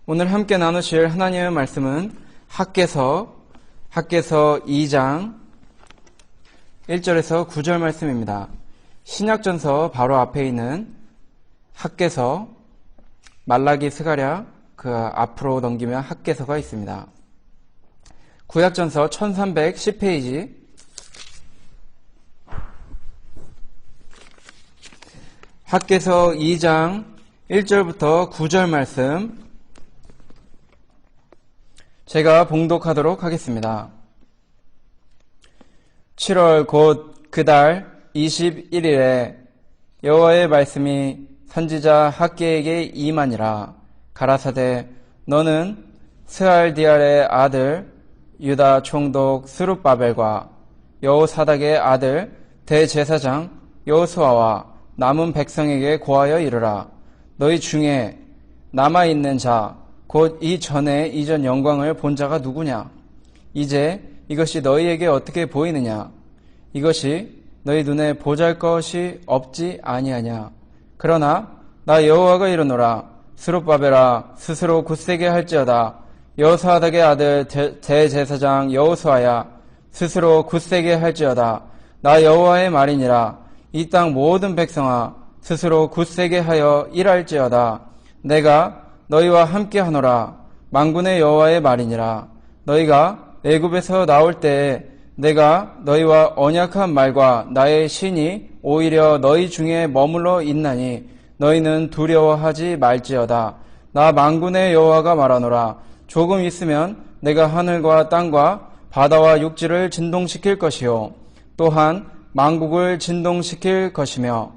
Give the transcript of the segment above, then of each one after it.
오늘 함께 나누실 하나님의 말씀은 학개서 2장 1절에서 9절 말씀입니다. 신약전서 바로 앞에 있는 학개서, 말라기, 스가랴 그 앞으로 넘기면 학개서가 있습니다. 구약전서 1310페이지 학개서 2장 1절부터 9절 말씀 제가 봉독하도록 하겠습니다. 7월 곧 그달 21일에 여호와의 말씀이 선지자 학개에게 임하니라. 가라사대 너는 스알디알의 아들 유다 총독 스룹바벨과 여호사닥의 아들 대제사장 여호수아와 남은 백성에게 고하여 이르라. 너희 중에 남아있는 자 곧 이전에 이전 영광을 본 자가 누구냐? 이제 이것이 너희에게 어떻게 보이느냐? 이것이 너희 눈에 보잘것이 없지 아니하냐? 그러나 나 여호와가 이르노라. 스룹바벨아 스스로 굳세게 할지어다. 여호사닥의 아들 대제사장 여호수아야 스스로 굳세게 할지어다. 나 여호와의 말이니라. 이 땅 모든 백성아 스스로 굳세게 하여 일할지어다. 내가 너희와 함께 하노라. 만군의 여호와의 말이니라. 너희가 애굽에서 나올 때에 내가 너희와 언약한 말과 나의 신이 오히려 너희 중에 머물러 있나니 너희는 두려워하지 말지어다. 나 만군의 여호와가 말하노라. 조금 있으면 내가 하늘과 땅과 바다와 육지를 진동시킬 것이요 또한 만국을 진동시킬 것이며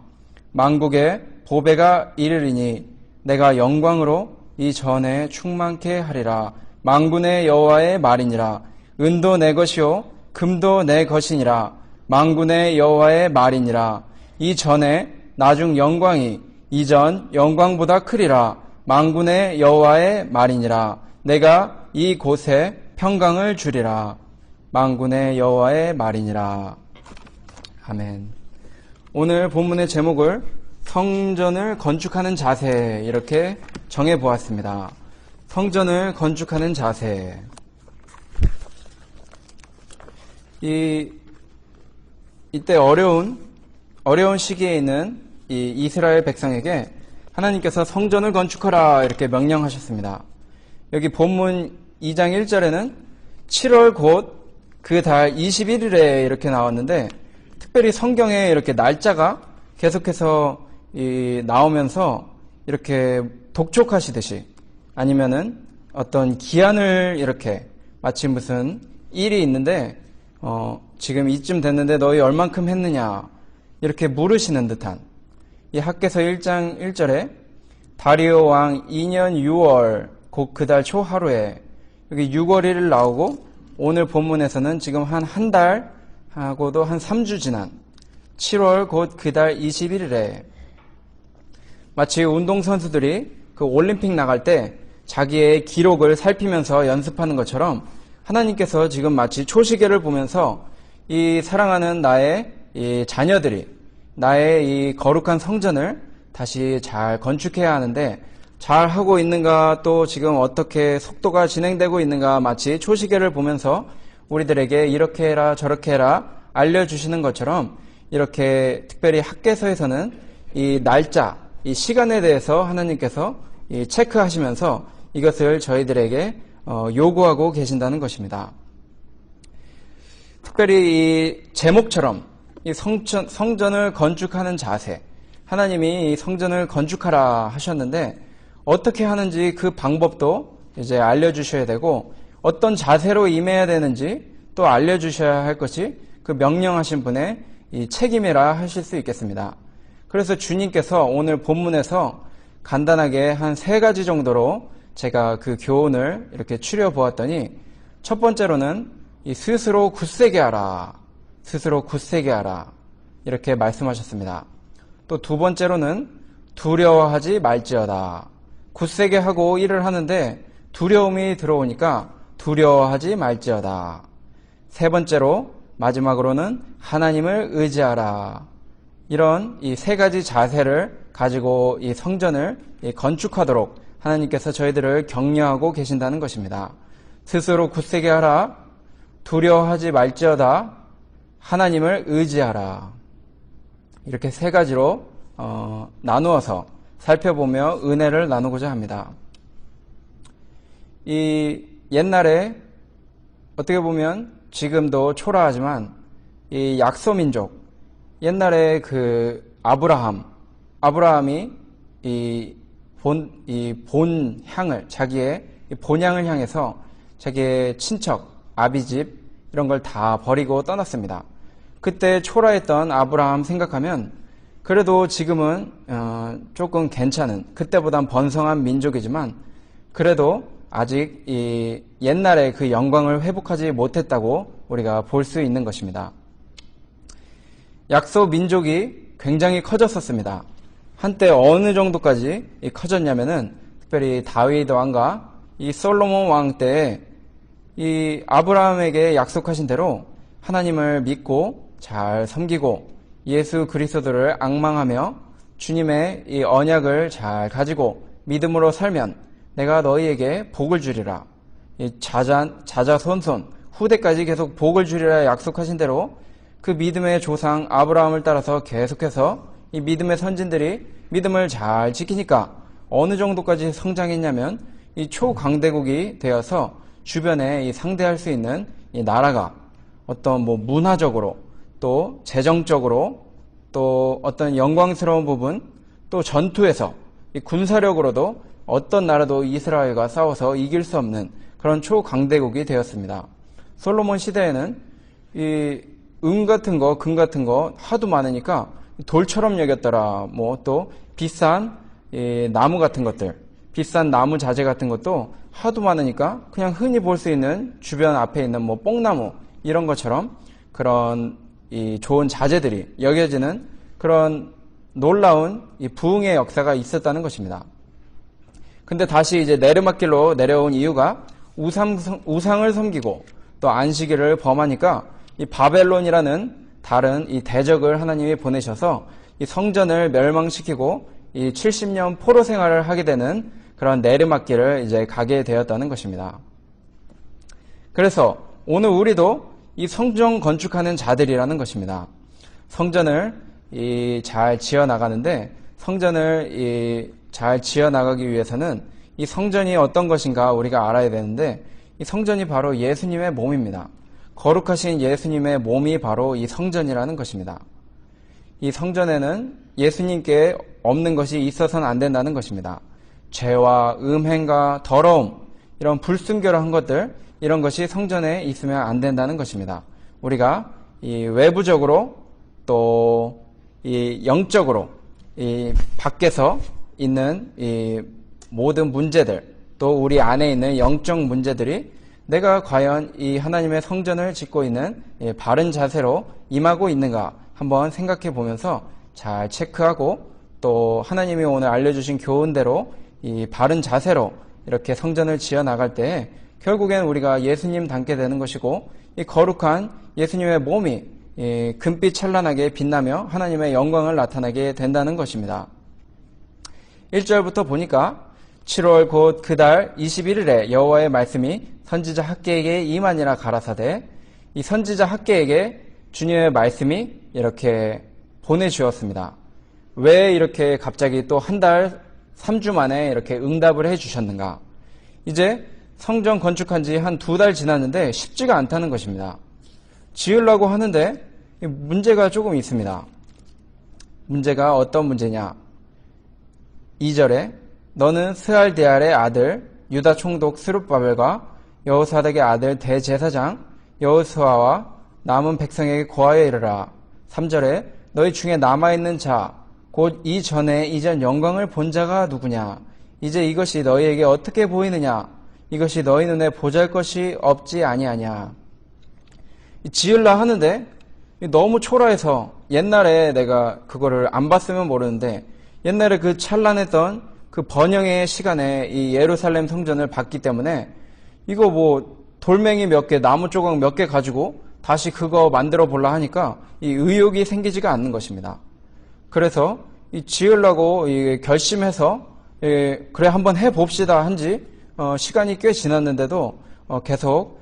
만국에 보배가 이르리니 내가 영광으로 이 전에 충만케 하리라. 만군의 여호와의 말이니라. 은도 내 것이요 금도 내 것이니라. 만군의 여호와의 말이니라. 이 전에 나중 영광이 이전 영광보다 크리라. 만군의 여호와의 말이니라. 내가 이 곳에 평강을 주리라. 만군의 여호와의 말이니라. 아멘. 오늘 본문의 제목을 성전을 건축하는 자세 이렇게 정해보았습니다. 성전을 건축하는 자세. 이때 어려운 시기에 있는 이 이스라엘 백성에게 하나님께서 성전을 건축하라 이렇게 명령하셨습니다. 여기 본문 2장 1절에는 7월 곧 그 달 21일에 이렇게 나왔는데 특별히 성경에 이렇게 날짜가 계속해서 나오면서 이렇게 독촉하시듯이 아니면은 어떤 기한을 이렇게 마치 무슨 일이 있는데 지금 이쯤 됐는데 너희 얼만큼 했느냐 이렇게 물으시는 듯한 이 학개서 1장 1절에 다리오 왕 2년 6월 곧 그 달 초하루에 여기 6월 1일 나오고 오늘 본문에서는 지금 한 달 하고도 한 3주 지난 7월 곧 그 달 21일에 마치 운동선수들이 그 올림픽 나갈 때 자기의 기록을 살피면서 연습하는 것처럼 하나님께서 지금 마치 초시계를 보면서 이 사랑하는 나의 이 자녀들이 나의 이 거룩한 성전을 다시 잘 건축해야 하는데 잘 하고 있는가 또 지금 어떻게 속도가 진행되고 있는가 마치 초시계를 보면서 우리들에게 이렇게 해라 저렇게 해라 알려주시는 것처럼 이렇게 특별히 학개서에서는 이 날짜, 이 시간에 대해서 하나님께서 체크하시면서 이것을 저희들에게 요구하고 계신다는 것입니다. 특별히 이 제목처럼 이 성전을 건축하는 자세, 하나님이 이 성전을 건축하라 하셨는데 어떻게 하는지 그 방법도 이제 알려주셔야 되고 어떤 자세로 임해야 되는지 또 알려주셔야 할 것이 그 명령하신 분의 이 책임이라 하실 수 있겠습니다. 그래서 주님께서 오늘 본문에서 간단하게 한 3가지 정도로 제가 그 교훈을 이렇게 추려보았더니 첫 번째로는 이 스스로 굳세게 하라. 스스로 굳세게 하라. 이렇게 말씀하셨습니다. 또 두 번째로는 두려워하지 말지어다. 굳세게 하고 일을 하는데 두려움이 들어오니까 두려워하지 말지어다. 세 번째로 마지막으로는 하나님을 의지하라. 이런 이 3가지 자세를 가지고 이 성전을 건축하도록 하나님께서 저희들을 격려하고 계신다는 것입니다. 스스로 굳세게 하라. 두려워하지 말지어다. 하나님을 의지하라. 이렇게 세 가지로 나누어서 살펴보며 은혜를 나누고자 합니다. 이 옛날에 어떻게 보면 지금도 초라하지만 이 약소민족, 옛날에 그 아브라함이 이 본향을, 자기의 본향을 향해서 자기의 친척, 아비집 이런 걸 다 버리고 떠났습니다. 그때 초라했던 아브라함 생각하면 그래도 지금은 조금 괜찮은, 그때보단 번성한 민족이지만 그래도 아직 이 옛날의 그 영광을 회복하지 못했다고 우리가 볼 수 있는 것입니다. 약소 민족이 굉장히 커졌었습니다. 한때 어느 정도까지 커졌냐면은 특별히 다윗 왕과 이 솔로몬 왕 때 이 아브라함에게 약속하신 대로 하나님을 믿고 잘 섬기고 예수 그리스도를 앙망하며 주님의 이 언약을 잘 가지고 믿음으로 살면 내가 너희에게 복을 주리라. 이 자자손손 후대까지 계속 복을 주리라 약속하신 대로 그 믿음의 조상 아브라함을 따라서 계속해서 이 믿음의 선진들이 믿음을 잘 지키니까 어느 정도까지 성장했냐면 이 초강대국이 되어서 주변에 이 상대할 수 있는 이 나라가 어떤 문화적으로 또 재정적으로 또 어떤 영광스러운 부분 또 전투에서 이 군사력으로도 어떤 나라도 이스라엘과 싸워서 이길 수 없는 그런 초강대국이 되었습니다. 솔로몬 시대에는 이 같은 거, 금 같은 거 하도 많으니까 돌처럼 여겼더라. 또 비싼 나무 같은 것들, 비싼 나무 자재 같은 것도 하도 많으니까 그냥 흔히 볼 수 있는 주변 앞에 있는 뽕나무 이런 것처럼 그런 이 좋은 자재들이 여겨지는 그런 놀라운 이 부흥의 역사가 있었다는 것입니다. 근데 다시 이제 내르막길로 내려온 이유가 우상을 섬기고 또 안식일을 범하니까 이 바벨론이라는 다른 이 대적을 하나님이 보내셔서 이 성전을 멸망시키고 이 70년 포로 생활을 하게 되는 그런 내르막길을 이제 가게 되었다는 것입니다. 그래서 오늘 우리도 이 성전 건축하는 자들이라는 것입니다. 성전을 잘 지어 나가는데 성전을 잘 지어 나가기 위해서는 이 성전이 어떤 것인가 우리가 알아야 되는데 이 성전이 바로 예수님의 몸입니다. 거룩하신 예수님의 몸이 바로 이 성전이라는 것입니다. 이 성전에는 예수님께 없는 것이 있어서는 안 된다는 것입니다. 죄와 음행과 더러움, 이런 불순결한 것들, 이런 것이 성전에 있으면 안 된다는 것입니다. 우리가 이 외부적으로 또 이 영적으로 이 밖에서 있는 이 모든 문제들, 또 우리 안에 있는 영적 문제들이 내가 과연 이 하나님의 성전을 짓고 있는 바른 자세로 임하고 있는가 한번 생각해 보면서 잘 체크하고 또 하나님이 오늘 알려주신 교훈대로 이 바른 자세로 이렇게 성전을 지어 나갈 때 결국엔 우리가 예수님 닮게 되는 것이고 이 거룩한 예수님의 몸이 금빛 찬란하게 빛나며 하나님의 영광을 나타나게 된다는 것입니다. 1절부터 보니까 7월 곧 그 달 21일에 여호와의 말씀이 선지자 학개에게 임하니라 가라사대, 이 선지자 학개에게 주님의 말씀이 이렇게 보내주었습니다. 왜 이렇게 갑자기 또 한 달 3주 만에 이렇게 응답을 해주셨는가? 이제 성전 건축한 지 한 2달 지났는데 쉽지가 않다는 것입니다. 지으려고 하는데 문제가 조금 있습니다. 문제가 어떤 문제냐? 2절에 너는 스알데알의 아들 유다 총독 스룹바벨과 여호사닥의 아들 대제사장 여호수아와 남은 백성에게 고하여 이르라. 3절에 너희 중에 남아있는 자 곧 이전에 이전 영광을 본 자가 누구냐? 이제 이것이 너희에게 어떻게 보이느냐? 이것이 너희 눈에 보잘것이 없지 아니하냐? 지으려 하는데 너무 초라해서 옛날에 내가 그거를 안 봤으면 모르는데 옛날에 그 찬란했던 그 번영의 시간에 이 예루살렘 성전을 봤기 때문에 이거 돌멩이 몇 개, 나무 조각 몇 개 가지고 다시 그거 만들어 보려 하니까 이 의욕이 생기지가 않는 것입니다. 그래서 이 지으려고 결심해서 그래 한번 해봅시다 한지 시간이 꽤 지났는데도 계속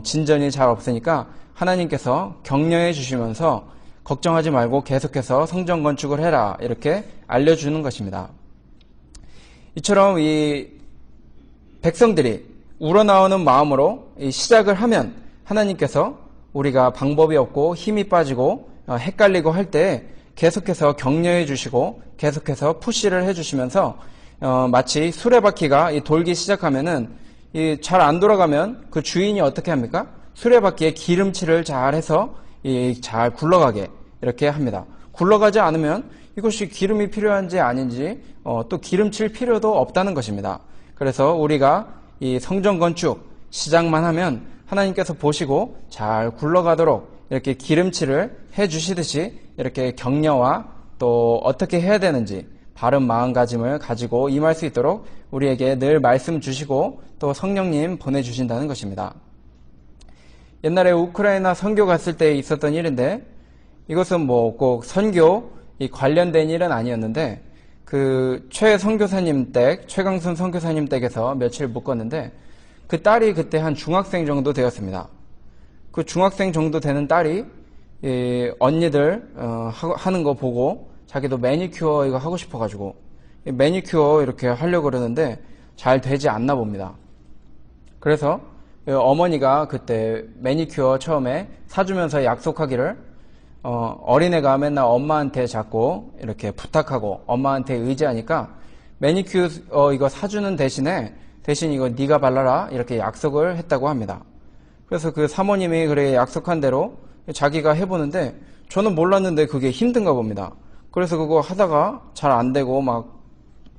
진전이 잘 없으니까 하나님께서 격려해 주시면서 걱정하지 말고 계속해서 성전 건축을 해라 이렇게 알려주는 것입니다. 이처럼 이 백성들이 우러나오는 마음으로 시작을 하면 하나님께서 우리가 방법이 없고 힘이 빠지고 헷갈리고 할 때 계속해서 격려해 주시고 계속해서 푸시를 해 주시면서 마치 수레바퀴가 돌기 시작하면은 잘 안 돌아가면 그 주인이 어떻게 합니까? 수레바퀴에 기름칠을 잘 해서 잘 굴러가게 이렇게 합니다. 굴러가지 않으면 이것이 기름이 필요한지 아닌지 또 기름칠 필요도 없다는 것입니다. 그래서 우리가 이 성전 건축 시작만 하면 하나님께서 보시고 잘 굴러가도록 이렇게 기름칠을 해 주시듯이 이렇게 격려와 또 어떻게 해야 되는지 바른 마음가짐을 가지고 임할 수 있도록 우리에게 늘 말씀 주시고 또 성령님 보내주신다는 것입니다. 옛날에 우크라이나 선교 갔을 때 있었던 일인데 이것은 뭐 꼭 선교 관련된 일은 아니었는데 그 최 선교사님 댁, 최강순 선교사님 댁에서 며칠 묵었는데 그 딸이 그때 한 중학생 정도 되었습니다. 그 중학생 정도 되는 딸이 언니들 하는 거 보고 자기도 매니큐어 이거 하고 싶어가지고 매니큐어 이렇게 하려고 그러는데 잘 되지 않나 봅니다. 그래서 어머니가 그때 매니큐어 처음에 사주면서 약속하기를 어린애가 맨날 엄마한테 자꾸 이렇게 부탁하고 엄마한테 의지하니까 매니큐어 이거 사주는 대신 이거 네가 발라라 이렇게 약속을 했다고 합니다. 그래서 그 사모님이 그래 약속한 대로 자기가 해보는데 저는 몰랐는데 그게 힘든가 봅니다. 그래서 그거 하다가 잘 안 되고 막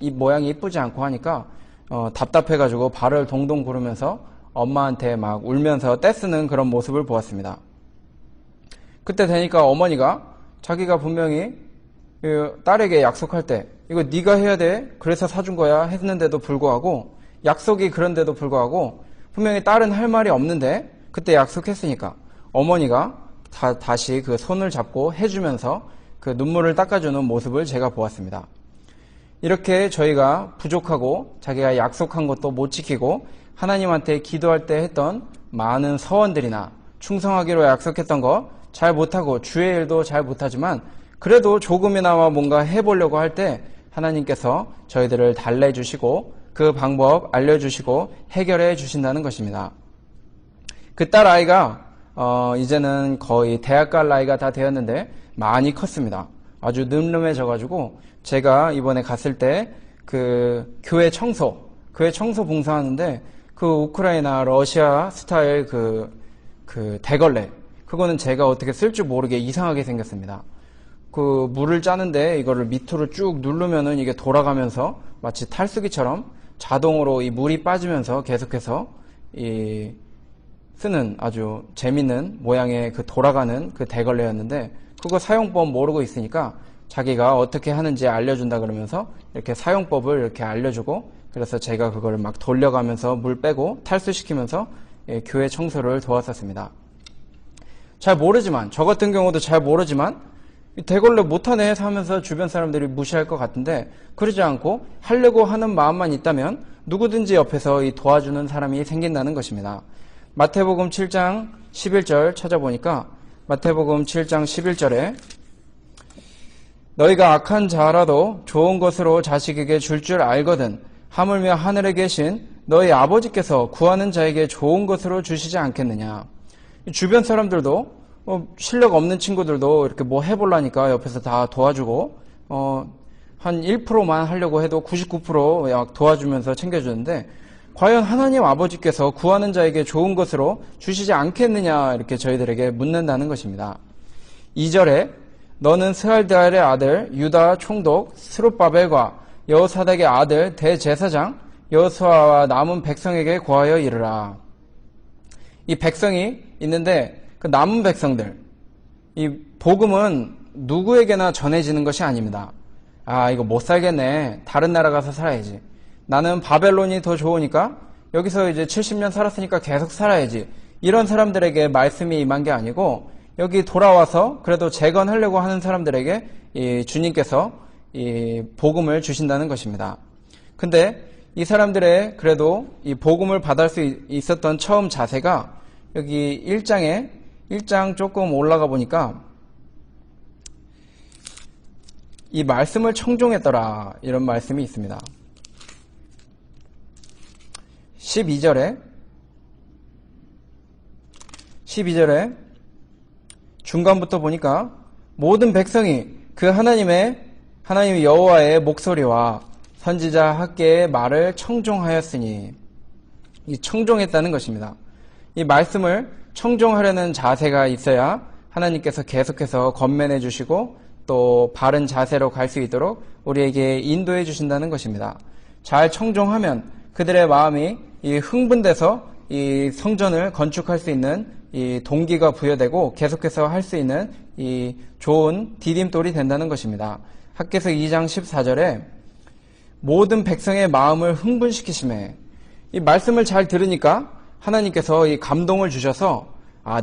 이 모양이 이쁘지 않고 하니까 답답해가지고 발을 동동 구르면서 엄마한테 막 울면서 떼쓰는 그런 모습을 보았습니다. 그때 되니까 어머니가 자기가 분명히 딸에게 약속할 때 이거 네가 해야 돼 그래서 사준 거야 했는데도 불구하고 약속이 그런데도 불구하고 분명히 딸은 할 말이 없는데 그때 약속했으니까 어머니가 다시 그 손을 잡고 해주면서 그 눈물을 닦아주는 모습을 제가 보았습니다. 이렇게 저희가 부족하고 자기가 약속한 것도 못 지키고 하나님한테 기도할 때 했던 많은 서원들이나 충성하기로 약속했던 거 잘 못하고 주의 일도 잘 못하지만 그래도 조금이나마 뭔가 해보려고 할 때 하나님께서 저희들을 달래주시고 그 방법 알려주시고 해결해 주신다는 것입니다. 그 딸 아이가 이제는 거의 대학 갈 나이가 다 되었는데 많이 컸습니다. 아주 늠름해져가지고 제가 이번에 갔을 때 그 교회 청소 봉사하는데 그 우크라이나 러시아 스타일 그 대걸레 그거는 제가 어떻게 쓸 줄 모르게 이상하게 생겼습니다. 그 물을 짜는데 이거를 밑으로 쭉 누르면은 이게 돌아가면서 마치 탈수기처럼 자동으로 이 물이 빠지면서 계속해서 쓰는 아주 재밌는 모양의 그 돌아가는 그 대걸레였는데 그거 사용법 모르고 있으니까 자기가 어떻게 하는지 알려준다 그러면서 이렇게 사용법을 이렇게 알려주고 그래서 제가 그걸 막 돌려가면서 물 빼고 탈수시키면서 교회 청소를 도왔었습니다. 잘 모르지만 저 같은 경우도 잘 모르지만 대걸레 못하네 하면서 주변 사람들이 무시할 것 같은데 그러지 않고 하려고 하는 마음만 있다면 누구든지 옆에서 도와주는 사람이 생긴다는 것입니다. 마태복음 7장 11절 찾아보니까 마태복음 7장 11절에 너희가 악한 자라도 좋은 것으로 자식에게 줄 알거든 하물며 하늘에 계신 너희 아버지께서 구하는 자에게 좋은 것으로 주시지 않겠느냐. 주변 사람들도 실력 없는 친구들도 이렇게 뭐 해보려니까 옆에서 다 도와주고 한 1%만 하려고 해도 99% 약 도와주면서 챙겨주는데 과연 하나님 아버지께서 구하는 자에게 좋은 것으로 주시지 않겠느냐 이렇게 저희들에게 묻는다는 것입니다. 2절에 너는 스알드알의 아들 유다 총독 스룹바벨과 여호사닥의 아들 대제사장 여호수아와 남은 백성에게 고하여 이르라. 이 백성이 있는데 그 남은 백성들 이 복음은 누구에게나 전해지는 것이 아닙니다. 아 이거 못 살겠네. 다른 나라 가서 살아야지. 나는 바벨론이 더 좋으니까 여기서 이제 70년 살았으니까 계속 살아야지. 이런 사람들에게 말씀이 임한 게 아니고 여기 돌아와서 그래도 재건하려고 하는 사람들에게 이 주님께서 이 복음을 주신다는 것입니다. 근데 이 사람들의 그래도 이 복음을 받을 수 있었던 처음 자세가 여기 1장 조금 올라가 보니까 이 말씀을 청종했더라 이런 말씀이 있습니다. 12절에 중간부터 보니까 모든 백성이 그 하나님 여호와의 목소리와 선지자 학개의 말을 청종하였으니, 이 청종했다는 것입니다. 이 말씀을 청종하려는 자세가 있어야 하나님께서 계속해서 권면해 주시고 또 바른 자세로 갈 수 있도록 우리에게 인도해 주신다는 것입니다. 잘 청종하면 그들의 마음이 이 흥분돼서 이 성전을 건축할 수 있는 이 동기가 부여되고 계속해서 할 수 있는 이 좋은 디딤돌이 된다는 것입니다. 학개서 2장 14절에 모든 백성의 마음을 흥분시키심에, 이 말씀을 잘 들으니까 하나님께서 이 감동을 주셔서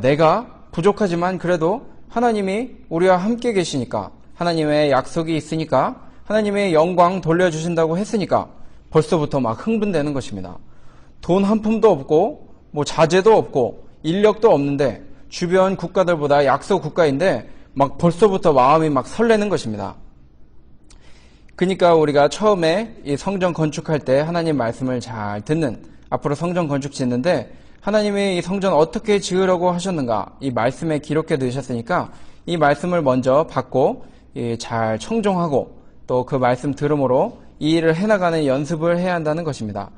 내가 부족하지만 그래도 하나님이 우리와 함께 계시니까, 하나님의 약속이 있으니까, 하나님의 영광 돌려주신다고 했으니까 벌써부터 막 흥분되는 것입니다. 돈 한 푼도 없고 뭐 자재도 없고 인력도 없는데 주변 국가들보다 약소 국가인데 막 벌써부터 마음이 막 설레는 것입니다. 그러니까 우리가 처음에 이 성전 건축할 때 하나님 말씀을 잘 듣는, 앞으로 성전 건축 짓는데 하나님이 이 성전 어떻게 지으려고 하셨는가, 이 말씀에 기록해 두셨으니까 이 말씀을 먼저 받고 잘 청종하고 또 그 말씀 들음으로 이 일을 해나가는 연습을 해야 한다는 것입니다.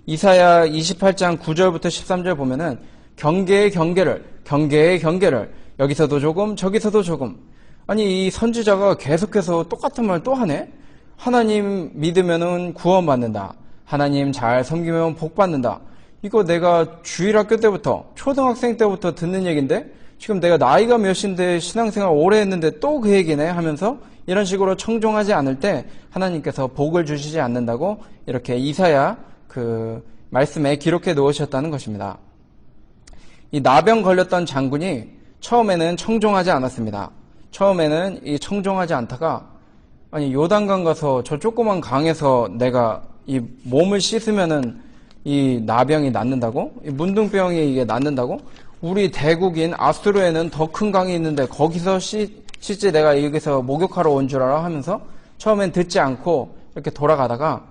이사야 28장 9절부터 13절 보면은 경계의 경계를 여기서도 조금 저기서도 조금, 아니 이 선지자가 계속해서 똑같은 말 또 하네. 하나님 믿으면은 구원받는다, 하나님 잘 섬기면 복받는다. 이거 내가 주일학교 때부터 초등학생 때부터 듣는 얘기인데 지금 내가 나이가 몇인데 신앙생활 오래 했는데 또 그 얘기네 하면서 이런 식으로 청종하지 않을 때 하나님께서 복을 주시지 않는다고 이렇게 이사야 그 말씀에 기록해 놓으셨다는 것입니다. 이 나병 걸렸던 장군이 처음에는 청종하지 않았습니다. 처음에는 이 청종하지 않다가 아니 요단강 가서 저 조그만 강에서 내가 이 몸을 씻으면은 이 나병이 낫는다고? 이 문둥병이 이게 낫는다고? 우리 대국인 아수르에는 더 큰 강이 있는데 거기서 씻지 내가 여기서 목욕하러 온 줄 알아 하면서 처음엔 듣지 않고 이렇게 돌아가다가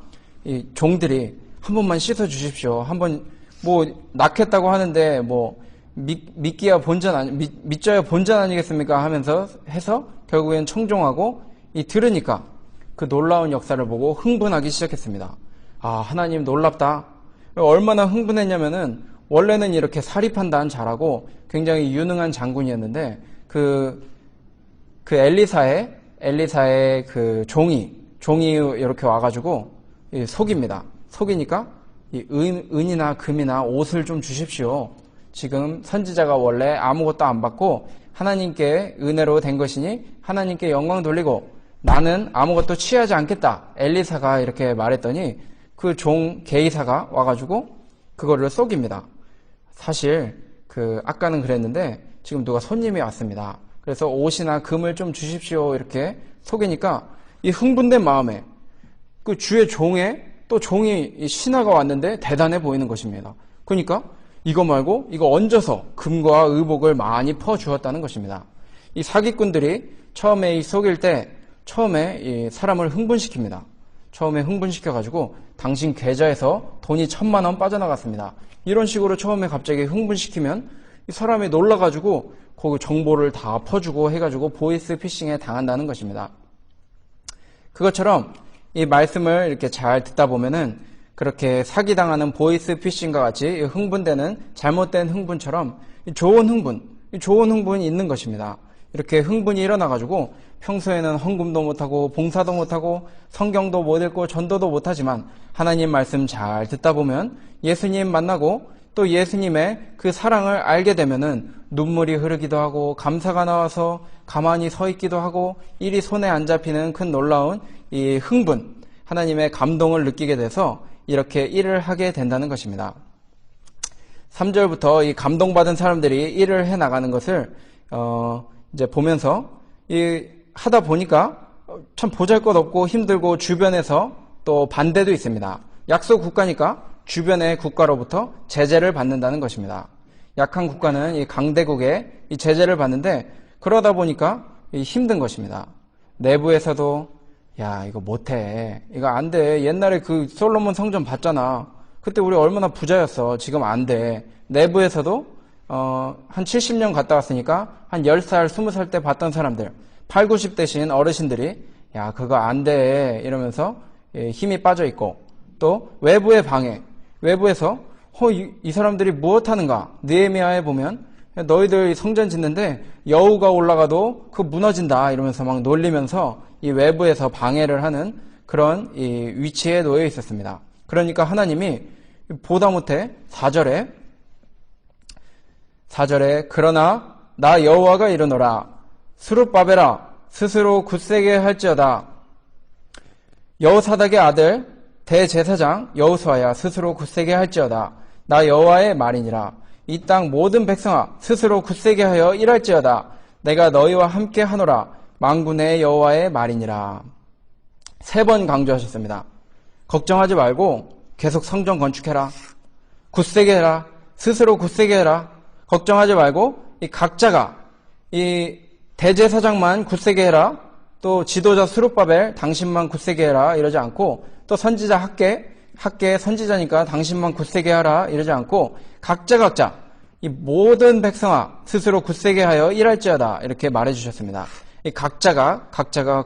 이 종들이 한 번만 씻어 주십시오. 한번 뭐 낫겠다고 하는데 뭐 믿기야 본전 믿져야 본전 아니겠습니까? 하면서 해서 결국엔 청종하고 이 들으니까 그 놀라운 역사를 보고 흥분하기 시작했습니다. 하나님 놀랍다. 얼마나 흥분했냐면은 원래는 이렇게 사리 판단 잘하고 굉장히 유능한 장군이었는데 그 엘리사의 그 종이 이렇게 와가지고 속입니다. 속이니까 이 은이나 금이나 옷을 좀 주십시오. 지금 선지자가 원래 아무것도 안 받고 하나님께 은혜로 된 것이니 하나님께 영광 돌리고 나는 아무것도 취하지 않겠다. 엘리사가 이렇게 말했더니 그 종 게이사가 와가지고 그거를 속입니다. 사실 아까는 그랬는데 지금 누가 손님이 왔습니다. 그래서 옷이나 금을 좀 주십시오. 이렇게 속이니까 이 흥분된 마음에 그 주의 종이 신하가 왔는데 대단해 보이는 것입니다. 그러니까 이거 말고 이거 얹어서 금과 의복을 많이 퍼주었다는 것입니다. 이 사기꾼들이 처음에 속일 때 처음에 이 사람을 흥분시킵니다. 처음에 흥분시켜가지고 당신 계좌에서 돈이 1,000만 원 빠져나갔습니다. 이런 식으로 처음에 갑자기 흥분시키면 이 사람이 놀라가지고 그 정보를 다 퍼주고 해가지고 보이스 피싱에 당한다는 것입니다. 그것처럼 이 말씀을 이렇게 잘 듣다 보면은 그렇게 사기당하는 보이스 피싱과 같이 흥분되는 잘못된 흥분처럼 좋은 흥분이 있는 것입니다. 이렇게 흥분이 일어나가지고 평소에는 헌금도 못하고 봉사도 못하고 성경도 못 읽고 전도도 못하지만 하나님 말씀 잘 듣다 보면 예수님 만나고 또 예수님의 그 사랑을 알게 되면은 눈물이 흐르기도 하고 감사가 나와서 가만히 서 있기도 하고 일이 손에 안 잡히는 큰 놀라운 이 흥분, 하나님의 감동을 느끼게 돼서 이렇게 일을 하게 된다는 것입니다. 3절부터 이 감동받은 사람들이 일을 해 나가는 것을 이제 보면서 하다 보니까 참 보잘것없고 힘들고 주변에서 또 반대도 있습니다. 약소 국가니까 주변의 국가로부터 제재를 받는다는 것입니다. 약한 국가는 이 강대국의 이 제재를 받는데 그러다 보니까 힘든 것입니다. 내부에서도 야 이거 못해, 이거 안 돼, 옛날에 그 솔로몬 성전 봤잖아, 그때 우리 얼마나 부자였어, 지금 안 돼. 내부에서도 한 70년 갔다 왔으니까 한 10살 20살 때 봤던 사람들, 8, 90대신 어르신들이 야 그거 안 돼 이러면서 힘이 빠져 있고, 또 외부의 방해, 외부에서 이 사람들이 무엇하는가, 느헤미야에 보면 너희들 성전 짓는데 여우가 올라가도 그 무너진다 이러면서 막 놀리면서 이 외부에서 방해를 하는 그런 이 위치에 놓여 있었습니다. 그러니까 하나님이 보다 못해 4절에 그러나 나 여호와가 이르노라 스룹바벨아 스스로 굳세게 할지어다. 여호사닥의 아들 대제사장 여호수아야 스스로 굳세게 할지어다. 나 여호와의 말이니라. 이 땅 모든 백성아 스스로 굳세게 하여 일할지어다. 내가 너희와 함께 하노라. 만군의 여호와의 말이니라. 3번 강조하셨습니다. 걱정하지 말고 계속 성전 건축해라. 굳세게 해라. 스스로 굳세게 해라. 걱정하지 말고 이 각자가 이 대제사장만 굳세게 해라. 또 지도자 스룹바벨 당신만 굳세게 해라 이러지 않고, 또 선지자 학계 선지자니까 당신만 굳세게 하라 이러지 않고, 각자 이 모든 백성아 스스로 굳세게 하여 일할지어다 이렇게 말해주셨습니다. 이 각자가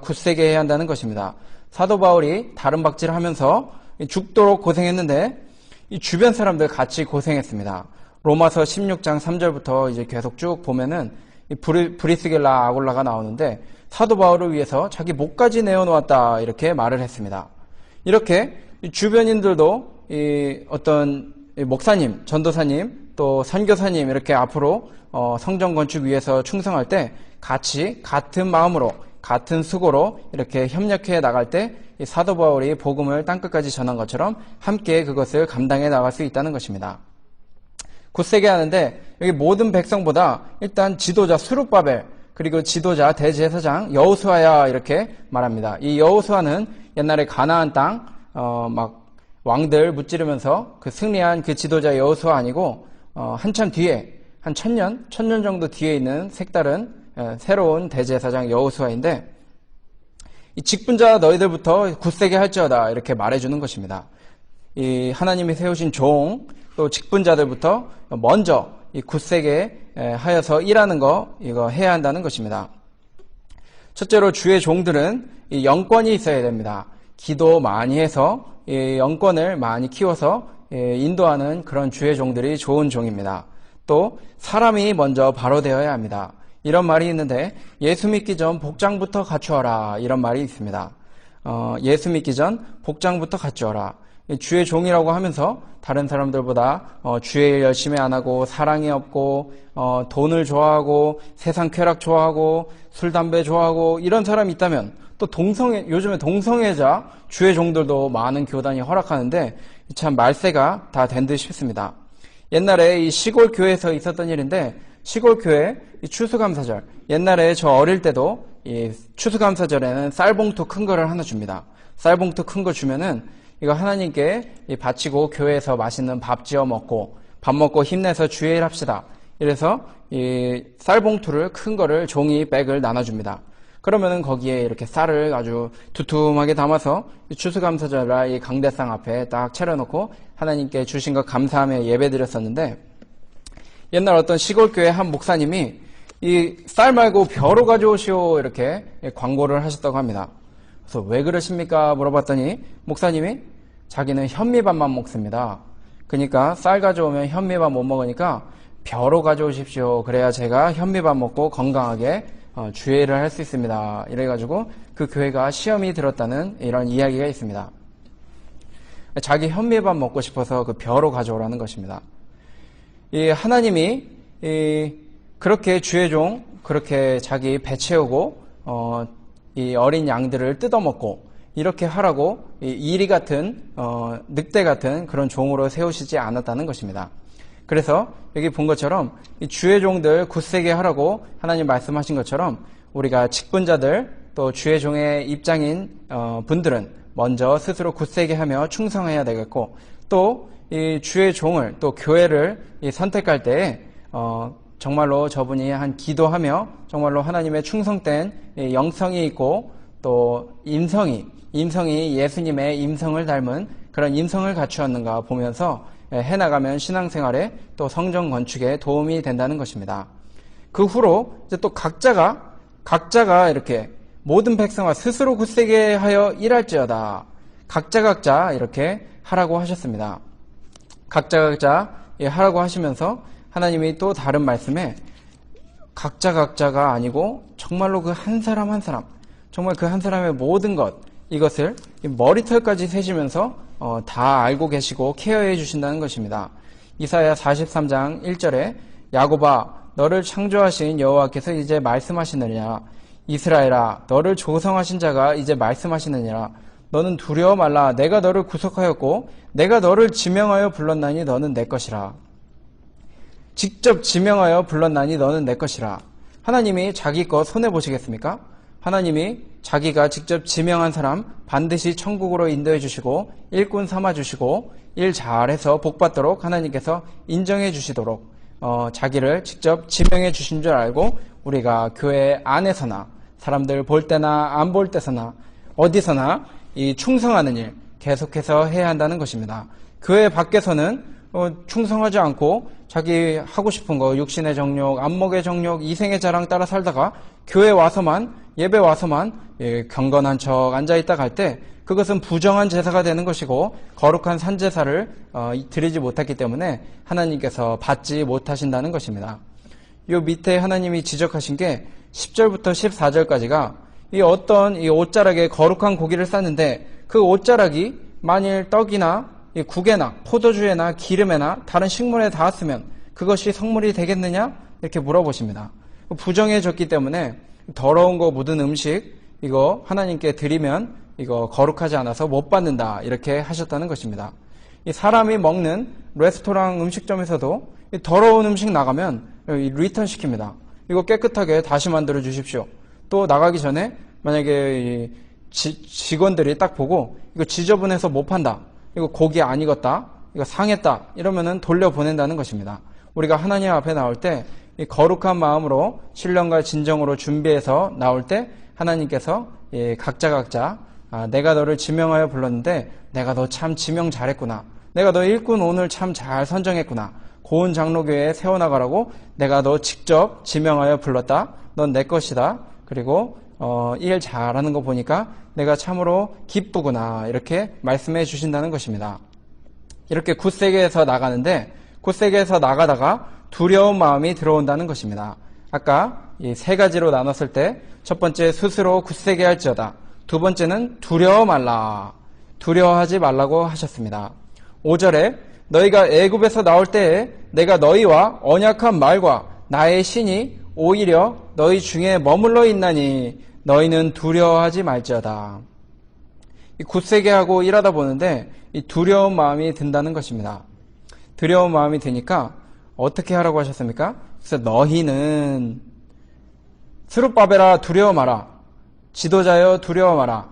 굳세게 해야 한다는 것입니다. 사도 바울이 다른 박질을 하면서 죽도록 고생했는데 이 주변 사람들 같이 고생했습니다. 로마서 16장 3절부터 이제 계속 쭉 보면은 이 브리스길라 아굴라가 나오는데 사도 바울을 위해서 자기 목까지 내어놓았다 이렇게 말을 했습니다. 이렇게 주변인들도 이 어떤 목사님, 전도사님, 또 선교사님 이렇게 앞으로 성전 건축 위해서 충성할 때 같이 같은 마음으로 같은 수고로 이렇게 협력해 나갈 때 이 사도 바울이 복음을 땅끝까지 전한 것처럼 함께 그것을 감당해 나갈 수 있다는 것입니다. 굳세게 하는데 여기 모든 백성보다 일단 지도자 스룹바벨 그리고 지도자 대제사장 여호수아야 이렇게 말합니다. 이 여호수아는 옛날에 가나안 땅 막 왕들 무찌르면서 그 승리한 그 지도자 여호수아 아니고 한참 뒤에 한 1000년 정도 뒤에 있는 색다른 새로운 대제사장 여호수아인데, 이 직분자 너희들부터 굳세게 할지어다 이렇게 말해주는 것입니다. 이 하나님이 세우신 종 또 직분자들부터 먼저 이 굳세게 하여서 일하는 거 이거 해야 한다는 것입니다. 첫째로 주의 종들은 이 영권이 있어야 됩니다. 기도 많이 해서 이 영권을 많이 키워서 인도하는 그런 주의 종들이 좋은 종입니다. 또 사람이 먼저 바로 되어야 합니다. 이런 말이 있는데 예수 믿기 전 복장부터 갖추어라 이런 말이 있습니다. 예수 믿기 전 복장부터 갖추어라. 주의 종이라고 하면서 다른 사람들보다 주의 일 열심히 안 하고 사랑이 없고 돈을 좋아하고 세상 쾌락 좋아하고 술 담배 좋아하고 이런 사람이 있다면, 또 요즘에 동성애자 주의 종들도 많은 교단이 허락하는데 참 말세가 다 된 듯 싶습니다. 옛날에 이 시골 교회에서 있었던 일인데, 시골 교회 추수감사절, 옛날에 저 어릴 때도 이 추수감사절에는 쌀봉투 큰 거를 하나 줍니다. 쌀봉투 큰 거 주면은 이거 하나님께 바치고 교회에서 맛있는 밥 지어 먹고 밥 먹고 힘내서 주의 일 합시다. 이래서 이 쌀봉투를 큰 거를 종이백을 나눠줍니다. 그러면은 거기에 이렇게 쌀을 아주 두툼하게 담아서 추수감사절 이 강대상 앞에 딱 차려놓고 하나님께 주신 것 감사하며 예배드렸었는데, 옛날 어떤 시골교회 한 목사님이 이 쌀 말고 벼로 가져오시오 이렇게 광고를 하셨다고 합니다. 그래서 왜 그러십니까 물어봤더니 목사님이 자기는 현미밥만 먹습니다. 그러니까 쌀 가져오면 현미밥 못 먹으니까 벼로 가져오십시오. 그래야 제가 현미밥 먹고 건강하게 주의를 할 수 있습니다. 이래가지고 그 교회가 시험이 들었다는 이런 이야기가 있습니다. 자기 현미밥 먹고 싶어서 그 벼로 가져오라는 것입니다. 이 하나님이 그렇게 주의 종 그렇게 자기 배 채우고 이 어린 양들을 뜯어먹고 이렇게 하라고 이리 같은 늑대 같은 그런 종으로 세우시지 않았다는 것입니다. 그래서 여기 본 것처럼 이 주의 종들 굳세게 하라고 하나님 말씀하신 것처럼 우리가 직분자들 또 주의 종의 입장인 분들은 먼저 스스로 굳세게 하며 충성해야 되겠고, 또 이 주의 종을, 또 교회를 선택할 때에 정말로 저분이 한 기도하며 정말로 하나님의 충성된 영성이 있고, 또 임성이 예수님의 임성을 닮은 그런 임성을 갖추었는가 보면서 해나가면 신앙생활에 또 성전 건축에 도움이 된다는 것입니다. 그 후로 이제 또 각자가 이렇게 모든 백성아 스스로 굳세게 하여 일할지어다. 각자 이렇게 하라고 하셨습니다. 각자 하라고 하시면서 하나님이 또 다른 말씀에 각자가 아니고 정말로 그 한 사람 한 사람, 정말 그 한 사람의 모든 이것을 머리털까지 세시면서 다 알고 계시고 케어해 주신다는 것입니다. 이사야 43장 1절에 야곱아 너를 창조하신 여호와께서 이제 말씀하시느니라. 이스라엘아 너를 조성하신 자가 이제 말씀하시느니라. 너는 두려워 말라. 내가 너를 구속하였고 내가 너를 지명하여 불렀나니 너는 내 것이라. 직접 지명하여 불렀나니 너는 내 것이라. 하나님이 자기 것 손해보시겠습니까? 하나님이 자기가 직접 지명한 사람 반드시 천국으로 인도해 주시고 일꾼 삼아 주시고 일 잘해서 복받도록 하나님께서 인정해 주시도록 자기를 직접 지명해 주신 줄 알고 우리가 교회 안에서나 사람들 볼 때나 안 볼 때서나 어디서나 이 충성하는 일 계속해서 해야 한다는 것입니다. 교회 밖에서는 충성하지 않고 자기 하고 싶은 거 육신의 정욕, 안목의 정욕, 이생의 자랑 따라 살다가 교회 와서만 예배 와서만 경건한 척 앉아있다 갈 때 그것은 부정한 제사가 되는 것이고 거룩한 산제사를 드리지 못했기 때문에 하나님께서 받지 못하신다는 것입니다. 요 밑에 하나님이 지적하신 게 10절부터 14절까지가 이 어떤 이 옷자락에 거룩한 고기를 쌌는데 그 옷자락이 만일 떡이나 국에나 포도주에나 기름에나 다른 식물에 닿았으면 그것이 성물이 되겠느냐? 이렇게 물어보십니다. 부정해졌기 때문에 더러운 거 묻은 음식 이거 하나님께 드리면 이거 거룩하지 않아서 못 받는다 이렇게 하셨다는 것입니다. 이 사람이 먹는 레스토랑 음식점에서도 이 더러운 음식 나가면 리턴 시킵니다. 이거 깨끗하게 다시 만들어 주십시오. 또 나가기 전에 만약에 직원들이 딱 보고 이거 지저분해서 못 판다. 이거 고기 안 익었다. 이거 상했다. 이러면은 돌려보낸다는 것입니다. 우리가 하나님 앞에 나올 때 이 거룩한 마음으로 신령과 진정으로 준비해서 나올 때 하나님께서 각자 내가 너를 지명하여 불렀는데 내가 너 참 지명 잘했구나. 내가 너 일꾼 오늘 참 잘 선정했구나. 고은 장로교회에 세워나가라고 내가 너 직접 지명하여 불렀다. 넌 내 것이다. 그리고 일 잘하는 거 보니까 내가 참으로 기쁘구나. 이렇게 말씀해 주신다는 것입니다. 이렇게 굳세게 해서 나가는데 굳세게 해서 나가다가 두려운 마음이 들어온다는 것입니다. 아까 이 세 가지로 나눴을 때 첫 번째 스스로 굳세게 할지어다. 두 번째는 두려워 말라. 두려워하지 말라고 하셨습니다. 5절에 너희가 애굽에서 나올 때에 내가 너희와 언약한 말과 나의 신이 오히려 너희 중에 머물러 있나니 너희는 두려워하지 말지어다. 이 굳세게 하고 일하다 보는데 이 두려운 마음이 든다는 것입니다. 두려운 마음이 드니까 어떻게 하라고 하셨습니까? 그래서 너희는 스룹바벨아 두려워 마라. 지도자여 두려워 마라.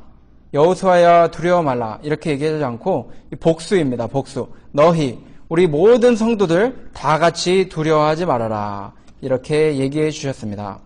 여호수아야 두려워 말라. 이렇게 얘기하지 않고 복수입니다. 복수. 너희 우리 모든 성도들 다 같이 두려워하지 말아라. 이렇게 얘기해 주셨습니다.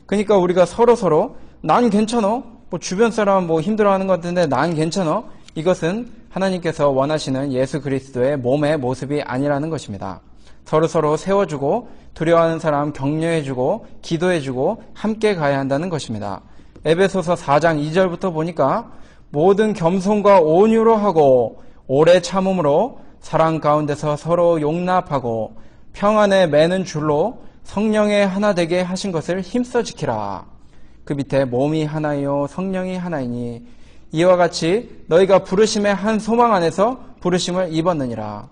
그러니까 우리가 서로 난 괜찮아. 주변 사람 힘들어하는 것 같은데 난 괜찮아. 이것은 하나님께서 원하시는 예수 그리스도의 몸의 모습이 아니라는 것입니다. 서로 세워주고 두려워하는 사람 격려해주고 기도해주고 함께 가야 한다는 것입니다. 에베소서 4장 2절부터 보니까 모든 겸손과 온유로 하고 오래 참음으로 사랑 가운데서 서로 용납하고 평안에 매는 줄로 성령의 하나 되게 하신 것을 힘써 지키라. 그 밑에 몸이 하나요 성령이 하나이니 이와 같이 너희가 부르심의 한 소망 안에서 부르심을 입었느니라.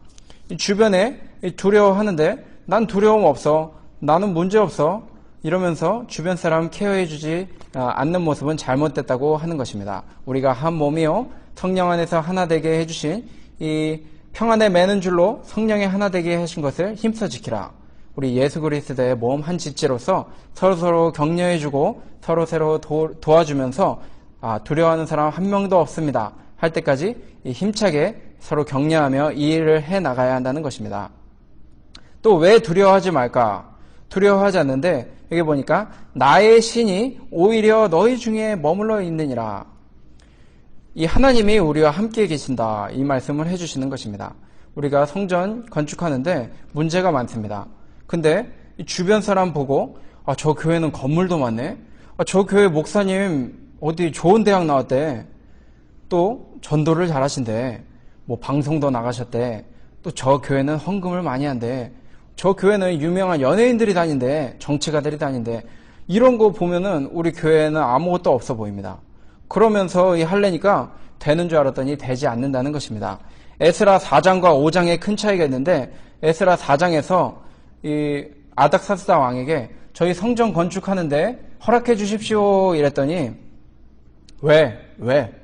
주변에 두려워하는데 난 두려움 없어. 나는 문제 없어. 이러면서 주변 사람 케어해주지 않는 모습은 잘못됐다고 하는 것입니다. 우리가 한 몸이요 성령 안에서 하나 되게 해주신 이 평안에 매는 줄로 성령의 하나 되게 하신 것을 힘써 지키라. 우리 예수 그리스도의 몸 한 지체로서 서로 격려해주고 서로 도와주면서 두려워하는 사람 한 명도 없습니다. 할 때까지 힘차게 서로 격려하며 이 일을 해 나가야 한다는 것입니다. 또 왜 두려워하지 말까? 두려워하지 않는데 여기 보니까 나의 신이 오히려 너희 중에 머물러 있느니라. 이 하나님이 우리와 함께 계신다. 이 말씀을 해주시는 것입니다. 우리가 성전 건축하는데 문제가 많습니다. 근데 주변 사람 보고 저 교회는 건물도 많네. 저 교회 목사님 어디 좋은 대학 나왔대. 또 전도를 잘하신대. 뭐 방송도 나가셨대. 또 저 교회는 헌금을 많이 한대. 저 교회는 유명한 연예인들이 다닌대. 정치가들이 다닌대. 이런 거 보면은 우리 교회는 아무것도 없어 보입니다. 그러면서 하려니까 되는 줄 알았더니 되지 않는다는 것입니다. 에스라 4장과 5장에 큰 차이가 있는데 에스라 4장에서 이 아닥사스다 왕에게 저희 성전 건축하는데 허락해 주십시오 이랬더니 왜?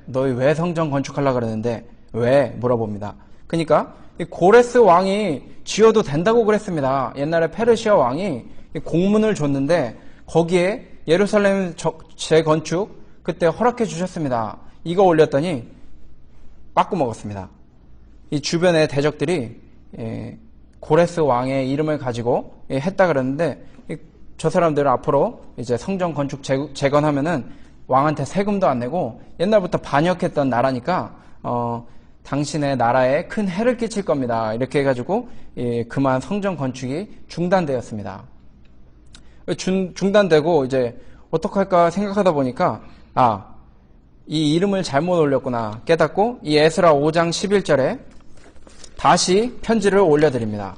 너희 왜 성전 건축하려고 그러는데 왜? 물어봅니다. 그러니까 이 고레스 왕이 지어도 된다고 그랬습니다. 옛날에 페르시아 왕이 공문을 줬는데 거기에 예루살렘 재건축 그때 허락해 주셨습니다. 이거 올렸더니 빠꾸 먹었습니다. 이 주변의 대적들이 고레스 왕의 이름을 가지고 했다 그랬는데 저 사람들은 앞으로 이제 성전 건축 재건하면은 왕한테 세금도 안 내고 옛날부터 반역했던 나라니까 당신의 나라에 큰 해를 끼칠 겁니다. 이렇게 해가지고 그만 성전 건축이 중단되었습니다. 중단되고 이제 어떡할까 생각하다 보니까 이 이름을 잘못 올렸구나 깨닫고 이 에스라 5장 11절에 다시 편지를 올려드립니다.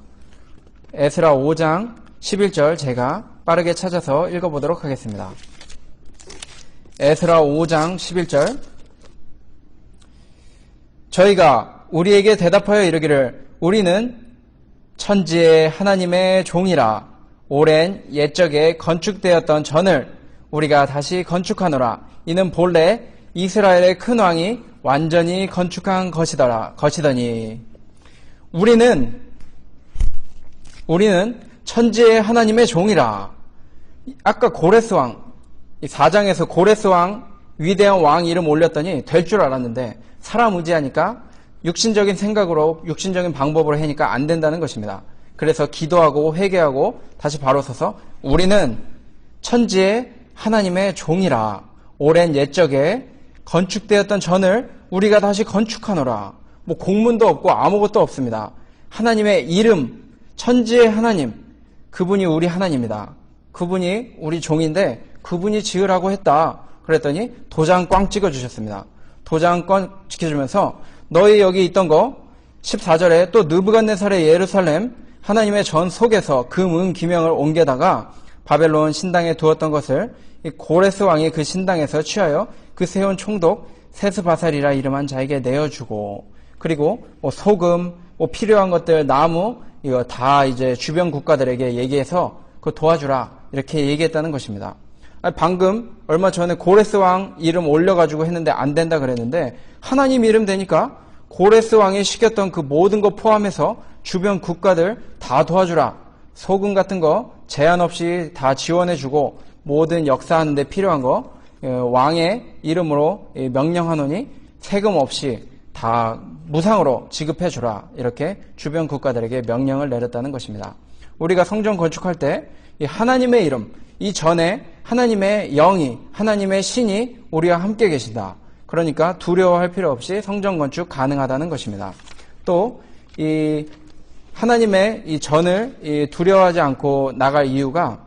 에스라 5장 11절 제가 빠르게 찾아서 읽어보도록 하겠습니다. 에스라 5장 11절 저희가 우리에게 대답하여 이르기를 우리는 천지의 하나님의 종이라 오랜 옛적에 건축되었던 전을 우리가 다시 건축하노라. 이는 본래 이스라엘의 큰 왕이 완전히 건축한 것이더니 우리는 천지의 하나님의 종이라. 아까 고레스 왕 4장에서 고레스 왕 위대한 왕 이름 올렸더니 될 줄 알았는데 사람 의지하니까 육신적인 생각으로 육신적인 방법으로 하니까 안 된다는 것입니다. 그래서 기도하고 회개하고 다시 바로 서서 우리는 천지의 하나님의 종이라 오랜 옛적에 건축되었던 전을 우리가 다시 건축하노라. 뭐 공문도 없고 아무것도 없습니다. 하나님의 이름 천지의 하나님 그분이 우리 하나님이다. 그분이 우리 종인데 그분이 지으라고 했다. 그랬더니 도장 꽝 찍어주셨습니다. 도장 꽝 찍혀주면서 너희 여기 있던 거 14절에 또 느부갓네살의 예루살렘 하나님의 전 속에서 금, 기명을 옮겨다가 바벨론 신당에 두었던 것을 이 고레스 왕이 그 신당에서 취하여 그 세운 총독 세스바살이라 이름한 자에게 내어주고 그리고 뭐 소금, 뭐 필요한 것들 나무 이거 다 이제 주변 국가들에게 얘기해서 그거 도와주라 이렇게 얘기했다는 것입니다. 방금 얼마 전에 고레스 왕 이름 올려가지고 했는데 안 된다 그랬는데 하나님 이름 되니까 고레스 왕이 시켰던 그 모든 거 포함해서 주변 국가들 다 도와주라. 소금 같은 거 제한 없이 다 지원해주고 모든 역사하는 데 필요한 거 왕의 이름으로 명령하노니 세금 없이 다 무상으로 지급해주라. 이렇게 주변 국가들에게 명령을 내렸다는 것입니다. 우리가 성전 건축할 때 이 하나님의 이름 이 전에 하나님의 영이 하나님의 신이 우리와 함께 계신다. 그러니까 두려워할 필요 없이 성전 건축 가능하다는 것입니다. 또 이 하나님의 이 전을 두려워하지 않고 나갈 이유가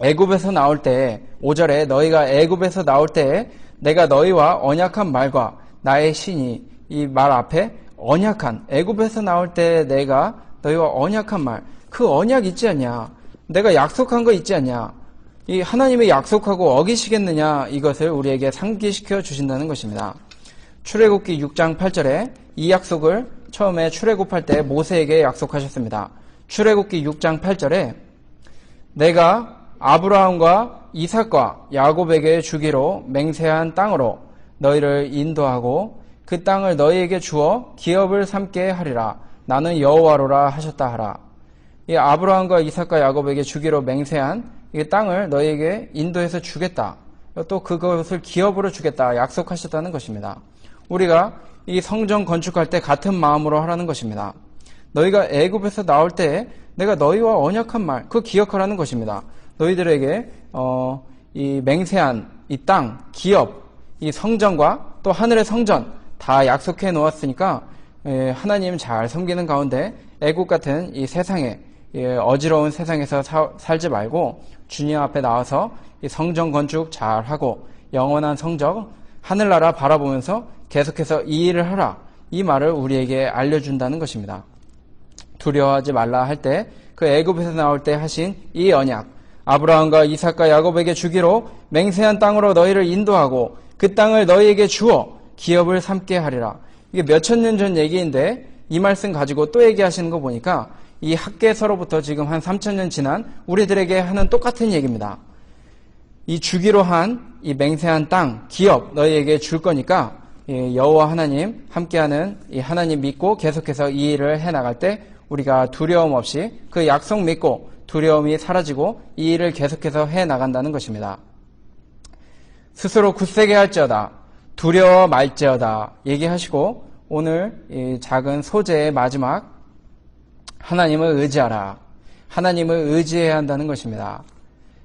애굽에서 나올 때 5절에 너희가 애굽에서 나올 때 내가 너희와 언약한 말과 나의 신이 이 말 앞에 언약한 애굽에서 나올 때 내가 너희와 언약한 말 그 언약 있지 않냐 내가 약속한 거 있지 않냐 이 하나님의 약속하고 어기시겠느냐 이것을 우리에게 상기시켜 주신다는 것입니다. 출애굽기 6장 8절에 이 약속을 처음에 출애굽할 때 모세에게 약속하셨습니다. 출애굽기 6장 8절에 내가 아브라함과 이삭과 야곱에게 주기로 맹세한 땅으로 너희를 인도하고 그 땅을 너희에게 주어 기업을 삼게 하리라. 나는 여호와로라 하셨다 하라. 이 아브라함과 이삭과 야곱에게 주기로 맹세한 이 땅을 너희에게 인도해서 주겠다. 또 그것을 기업으로 주겠다. 약속하셨다는 것입니다. 우리가 이 성전 건축할 때 같은 마음으로 하라는 것입니다. 너희가 애굽에서 나올 때 내가 너희와 언약한 말, 그거 기억하라는 것입니다. 너희들에게 이 맹세한 이 땅, 기업, 이 성전과 또 하늘의 성전 다 약속해 놓았으니까 하나님 잘 섬기는 가운데 애국 같은 이 세상에 어지러운 세상에서 살지 말고 주님 앞에 나와서 이 성전 건축 잘하고 영원한 성적 하늘나라 바라보면서 계속해서 이 일을 하라. 이 말을 우리에게 알려준다는 것입니다. 두려워하지 말라 할 때 그 애굽에서 나올 때 하신 이 언약, 아브라함과 이삭과 야곱에게 주기로 맹세한 땅으로 너희를 인도하고 그 땅을 너희에게 주어 기업을 삼게 하리라. 이게 몇천 년 전 얘기인데 이 말씀 가지고 또 얘기하시는 거 보니까 이 학계서로부터 지금 한 3,000년 지난 우리들에게 하는 똑같은 얘기입니다. 이 주기로 한 이 맹세한 땅, 기업 너희에게 줄 거니까 여호와 하나님 함께하는 이 하나님 믿고 계속해서 이 일을 해나갈 때 우리가 두려움 없이 그 약속 믿고 두려움이 사라지고 이 일을 계속해서 해나간다는 것입니다. 스스로 굳세게 할지어다 두려워 말지어다 얘기하시고 오늘 이 작은 소재의 마지막 하나님을 의지하라. 하나님을 의지해야 한다는 것입니다.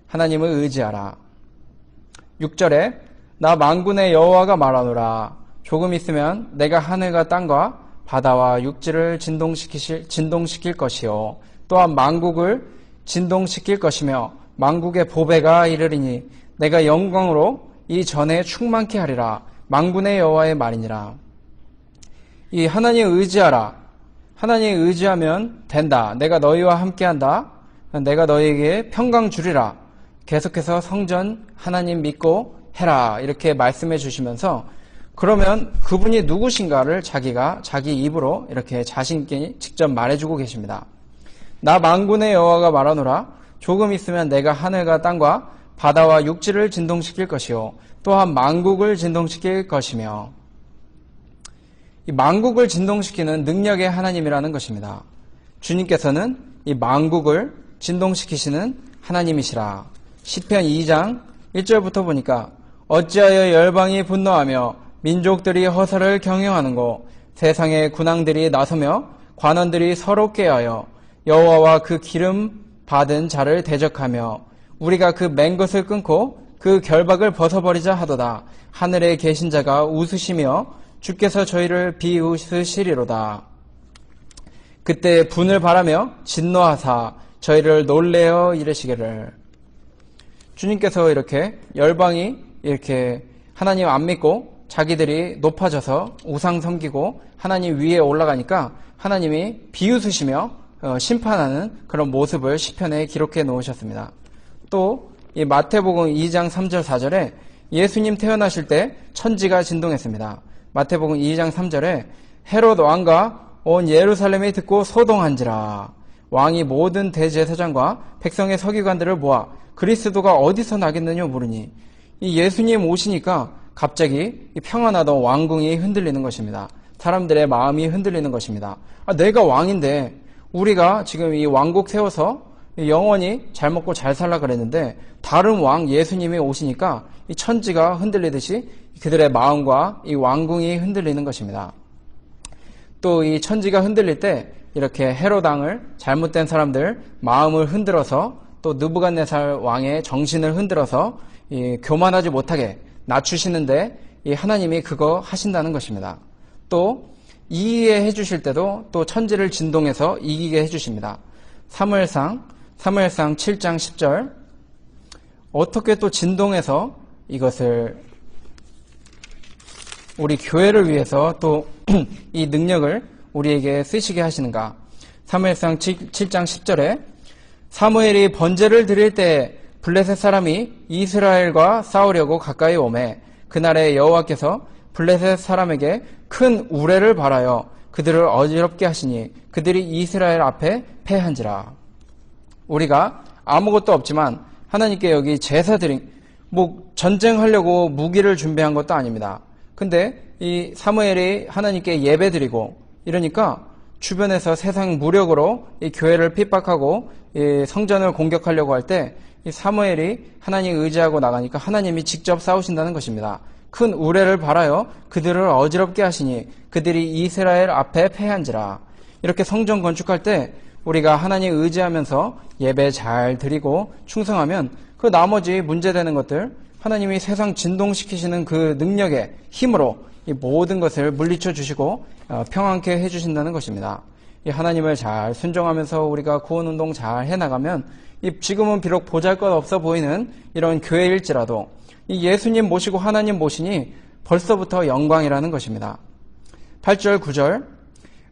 하나님을 의지하라. 6절에 나 만군의 여호와가 말하노라. 조금 있으면 내가 하늘과 땅과 바다와 육지를 진동시킬 것이요 또한 만국을 진동시킬 것이며 만국의 보배가 이르리니 내가 영광으로 이 전에 충만케 하리라. 만군의 여호와의 말이니라. 이 하나님 의지하라. 하나님 의지하면 된다. 내가 너희와 함께한다. 내가 너희에게 평강 주리라. 계속해서 성전 하나님 믿고 해라. 이렇게 말씀해 주시면서 그러면 그분이 누구신가를 자기가 자기 입으로 이렇게 자신있게 직접 말해주고 계십니다. 나 만군의 여호와가 말하노라. 조금 있으면 내가 하늘과 땅과 바다와 육지를 진동시킬 것이요 또한 만국을 진동시킬 것이며 이 만국을 진동시키는 능력의 하나님이라는 것입니다. 주님께서는 이 만국을 진동시키시는 하나님이시라. 시편 2장 1절부터 보니까 어찌하여 열방이 분노하며 민족들이 허사를 경영하는고 세상의 군왕들이 나서며 관원들이 서로 꾀하여 여호와와 그 기름 받은 자를 대적하며 우리가 그 맨 것을 끊고 그 결박을 벗어버리자 하도다. 하늘에 계신 자가 웃으시며 주께서 저희를 비웃으시리로다. 그때 분을 바라며 진노하사 저희를 놀래어 이르시기를. 주님께서 이렇게 열방이 이렇게 하나님 안 믿고 자기들이 높아져서 우상 섬기고 하나님 위에 올라가니까 하나님이 비웃으시며 심판하는 그런 모습을 시편에 기록해 놓으셨습니다. 또 이 마태복음 2장 3절 4절에 예수님 태어나실 때 천지가 진동했습니다. 마태복음 2장 3절에 헤롯 왕과 온 예루살렘이 듣고 소동한지라. 왕이 모든 대제사장과 백성의 서기관들을 모아 그리스도가 어디서 나겠느냐 물으니 이 예수님 오시니까 갑자기 평안하던 왕궁이 흔들리는 것입니다. 사람들의 마음이 흔들리는 것입니다. 내가 왕인데 우리가 지금 이 왕국 세워서 영원히 잘 먹고 잘 살라 그랬는데 다른 왕 예수님이 오시니까 이 천지가 흔들리듯이 그들의 마음과 이 왕궁이 흔들리는 것입니다. 또 이 천지가 흔들릴 때 이렇게 헤롯 왕을 잘못된 사람들 마음을 흔들어서 또 느부갓네살 왕의 정신을 흔들어서 교만하지 못하게 낮추시는데 이 하나님이 그거 하신다는 것입니다. 또 이기게 해주실 때도 또 천지를 진동해서 이기게 해주십니다. 사무엘상 7장 10절 어떻게 또 진동해서 이것을 우리 교회를 위해서 또 이 능력을 우리에게 쓰시게 하시는가. 사무엘상 7장 10절에 사무엘이 번제를 드릴 때 블레셋 사람이 이스라엘과 싸우려고 가까이 오매 그날에 여호와께서 블레셋 사람에게 큰 우레를 발하여 그들을 어지럽게 하시니 그들이 이스라엘 앞에 패한지라. 우리가 아무것도 없지만 하나님께 여기 제사 드린 전쟁하려고 무기를 준비한 것도 아닙니다. 근데 이 사무엘이 하나님께 예배 드리고 이러니까 주변에서 세상 무력으로 이 교회를 핍박하고 이 성전을 공격하려고 할 때 이 사무엘이 하나님 의지하고 나가니까 하나님이 직접 싸우신다는 것입니다. 큰 우레를 발하여 그들을 어지럽게 하시니 그들이 이스라엘 앞에 패한지라. 이렇게 성전 건축할 때 우리가 하나님 의지하면서 예배 잘 드리고 충성하면 그 나머지 문제되는 것들 하나님이 세상 진동시키시는 그 능력의 힘으로 이 모든 것을 물리쳐 주시고 평안케 해주신다는 것입니다. 이 하나님을 잘 순종하면서 우리가 구원운동 잘 해나가면 지금은 비록 보잘것없어 보이는 이런 교회일지라도 이 예수님 모시고 하나님 모시니 벌써부터 영광이라는 것입니다. 8절 9절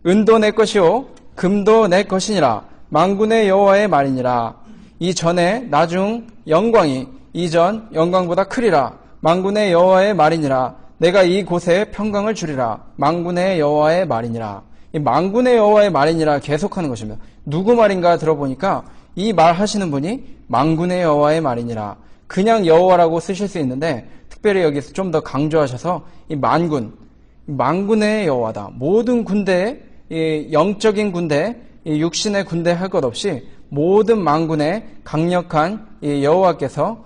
은도 내 것이요 금도 내 것이니라 만군의 여호와의 말이니라. 이전에 나중 영광이 이전 영광보다 크리라. 만군의 여호와의 말이니라. 내가 이곳에 평강을 주리라. 만군의 여호와의 말이니라. 이 만군의 여호와의 말이니라 계속하는 것입니다. 누구 말인가 들어보니까 이 말 하시는 분이 만군의 여호와의 말이니라. 그냥 여호와라고 쓰실 수 있는데 특별히 여기서 좀 더 강조하셔서 이 만군의 여호와다. 모든 군대, 이 영적인 군대, 이 육신의 군대 할 것 없이 모든 만군의 강력한 이 여호와께서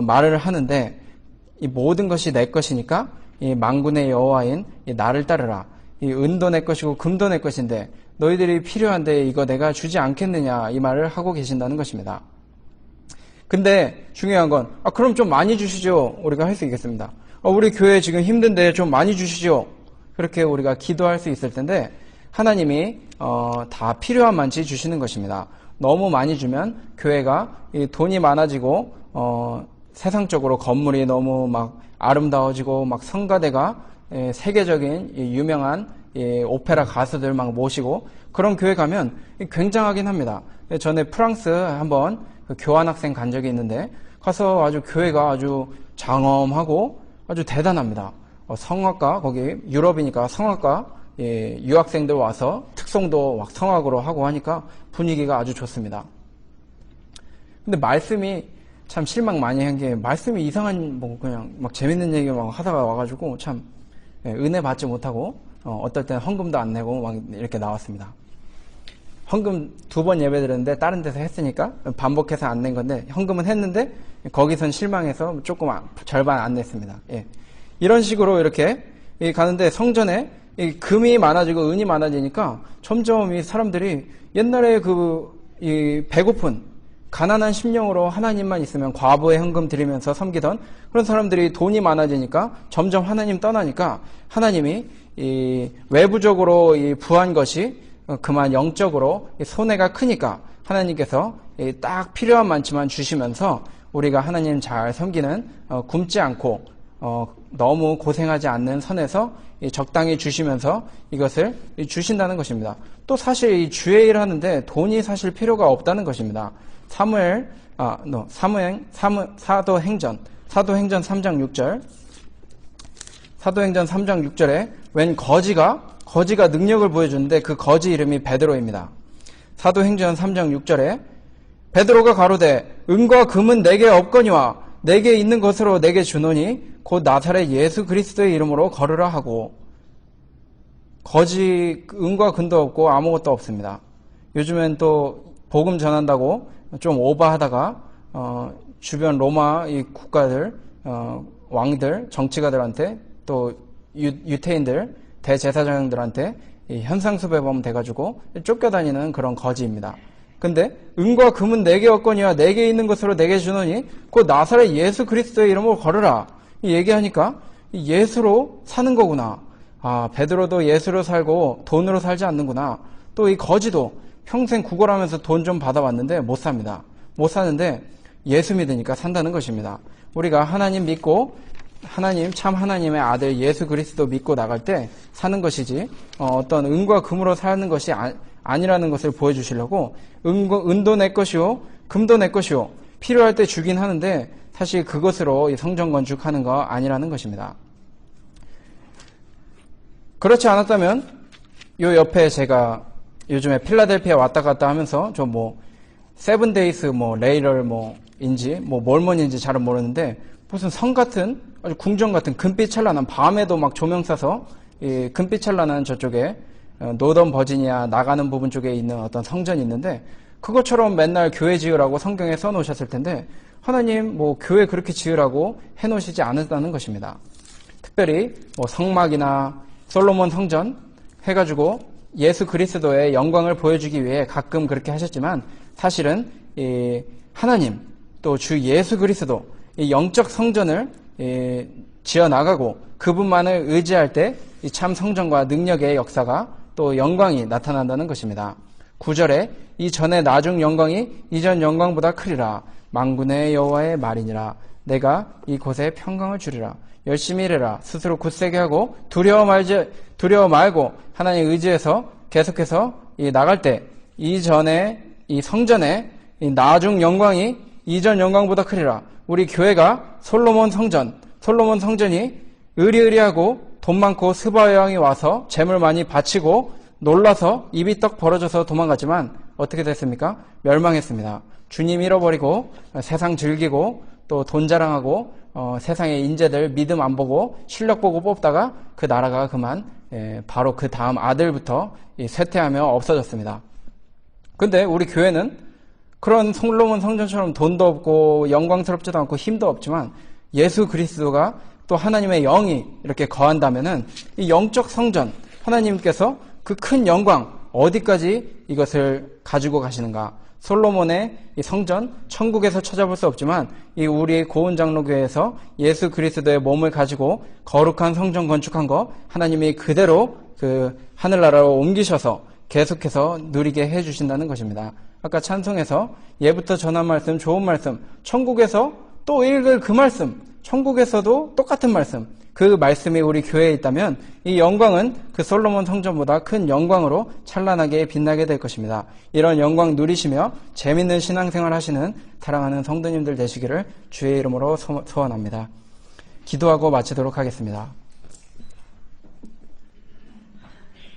말을 하는데 이 모든 것이 내 것이니까 이 만군의 여호와인 이 나를 따르라. 이 은도 내 것이고 금도 내 것인데 너희들이 필요한데 이거 내가 주지 않겠느냐 이 말을 하고 계신다는 것입니다. 근데 중요한 건 그럼 좀 많이 주시죠. 우리가 할 수 있겠습니다. 우리 교회 지금 힘든데 좀 많이 주시죠. 그렇게 우리가 기도할 수 있을 텐데 하나님이 다 필요한 만치 주시는 것입니다. 너무 많이 주면 교회가 돈이 많아지고 세상적으로 건물이 너무 막 아름다워지고 막 성가대가 세계적인 유명한 오페라 가수들 막 모시고 그런 교회 가면 굉장하긴 합니다. 전에 프랑스 한번 교환학생 간 적이 있는데 가서 아주 교회가 아주 장엄하고 아주 대단합니다. 성악가 거기 유럽이니까 성악가 유학생들 와서 특송도 막 성악으로 하고 하니까 분위기가 아주 좋습니다. 근데 말씀이 참 실망 많이 한 게 말씀이 이상한 뭐 그냥 막 재밌는 얘기 막 하다가 와가지고 참 은혜 받지 못하고 어떨 때는 헌금도 안 내고 막 이렇게 나왔습니다. 헌금 2번 예배 드렸는데 다른 데서 했으니까 반복해서 안 낸 건데 헌금은 했는데 거기선 실망해서 조금 절반 안 냈습니다. 이런 식으로 이렇게 가는데 성전에 금이 많아지고 은이 많아지니까 점점 이 사람들이 옛날에 이 배고픈 가난한 심령으로 하나님만 있으면 과부의 헌금 드리면서 섬기던 그런 사람들이 돈이 많아지니까 점점 하나님 떠나니까 하나님이 이 외부적으로 부한 것이 그만 영적으로 손해가 크니까 하나님께서 딱 필요한 만치만 주시면서 우리가 하나님 잘 섬기는 굶지 않고 너무 고생하지 않는 선에서 적당히 주시면서 이것을 주신다는 것입니다. 또 사실 이 주의 일 하는데 돈이 사실 필요가 없다는 것입니다. 사도행전 3장 6절. 사도행전 3장 6절에 웬 거지가 능력을 보여주는데 그 거지 이름이 베드로입니다. 사도행전 3장 6절에 베드로가 가로되 은과 금은 내게 없거니와 내게 있는 것으로 내게 주노니 곧 나사렛 예수 그리스도의 이름으로 걸으라 하고 거지 은과 금도 없고 아무것도 없습니다. 요즘엔 또 복음 전한다고 좀 오버하다가 주변 로마 이 국가들 왕들 정치가들한테 또 유태인들 대제사장들한테 현상수배범 돼가지고 쫓겨다니는 그런 거지입니다. 근데 은과 금은 내게 없거니와 내게 있는 것으로 내게 주노니 곧 나사렛 예수 그리스도의 이름으로 걸으라 얘기하니까 예수로 사는 거구나. 베드로도 예수로 살고 돈으로 살지 않는구나. 또 이 거지도 평생 구걸하면서 돈 좀 받아왔는데 못 삽니다. 못 사는데 예수 믿으니까 산다는 것입니다. 우리가 하나님 믿고 참 하나님의 아들 예수 그리스도 믿고 나갈 때 사는 것이지 어떤 은과 금으로 사는 것이 아니라는 것을 보여주시려고 은도 내 것이요 금도 내 것이요 필요할 때 주긴 하는데 사실 그것으로 성전 건축하는 거 아니라는 것입니다. 그렇지 않았다면 요 옆에 제가 요즘에 필라델피아 왔다 갔다 하면서 세븐데이스 레이럴 인지 몰몬인지 잘은 모르는데 무슨 성 같은 아주 궁전 같은 금빛 찬란한 밤에도 막 조명 쏴서 이 금빛 찬란한 저쪽에 노던 버지니아 나가는 부분 쪽에 있는 어떤 성전이 있는데 그것처럼 맨날 교회 지으라고 성경에 써놓으셨을 텐데 하나님 교회 그렇게 지으라고 해놓으시지 않았다는 것입니다. 특별히 뭐 성막이나 솔로몬 성전 해가지고 예수 그리스도의 영광을 보여주기 위해 가끔 그렇게 하셨지만 사실은 하나님 또 주 예수 그리스도 이 영적 성전을 지어나가고 그분만을 의지할 때 참 성전과 능력의 역사가 또 영광이 나타난다는 것입니다. 9절에 이전에 나중 영광이 이전 영광보다 크리라. 만군의 여호와의 말이니라. 내가 이곳에 평강을 주리라. 열심히 일해라. 스스로 굳세게 하고 두려워 말고 하나님 의지해서 계속해서 나갈 때 이전에 이 성전에 이 나중 영광이 이전 영광보다 크리라. 우리 교회가 솔로몬 성전이 의리의리하고 돈 많고 스바 여왕이 와서 재물 많이 바치고 놀라서 입이 떡 벌어져서 도망갔지만 어떻게 됐습니까? 멸망했습니다. 주님 잃어버리고 세상 즐기고 또 돈 자랑하고 세상의 인재들 믿음 안 보고 실력 보고 뽑다가 그 나라가 그만 바로 그 다음 아들부터 쇠퇴하며 없어졌습니다. 근데 우리 교회는 그런 솔로몬 성전처럼 돈도 없고 영광스럽지도 않고 힘도 없지만 예수 그리스도가 또 하나님의 영이 이렇게 거한다면은 이 영적 성전 하나님께서 그 큰 영광 어디까지 이것을 가지고 가시는가? 솔로몬의 이 성전 천국에서 찾아볼 수 없지만 이 우리 고운장로교회에서 예수 그리스도의 몸을 가지고 거룩한 성전 건축한 거 하나님이 그대로 그 하늘나라로 옮기셔서 계속해서 누리게 해주신다는 것입니다. 아까 찬송에서 예부터 전한 말씀, 좋은 말씀, 천국에서 또 읽을 그 말씀, 천국에서도 똑같은 말씀, 그 말씀이 우리 교회에 있다면 이 영광은 그 솔로몬 성전보다 큰 영광으로 찬란하게 빛나게 될 것입니다. 이런 영광 누리시며 재밌는 신앙생활 하시는 사랑하는 성도님들 되시기를 주의 이름으로 소원합니다. 기도하고 마치도록 하겠습니다.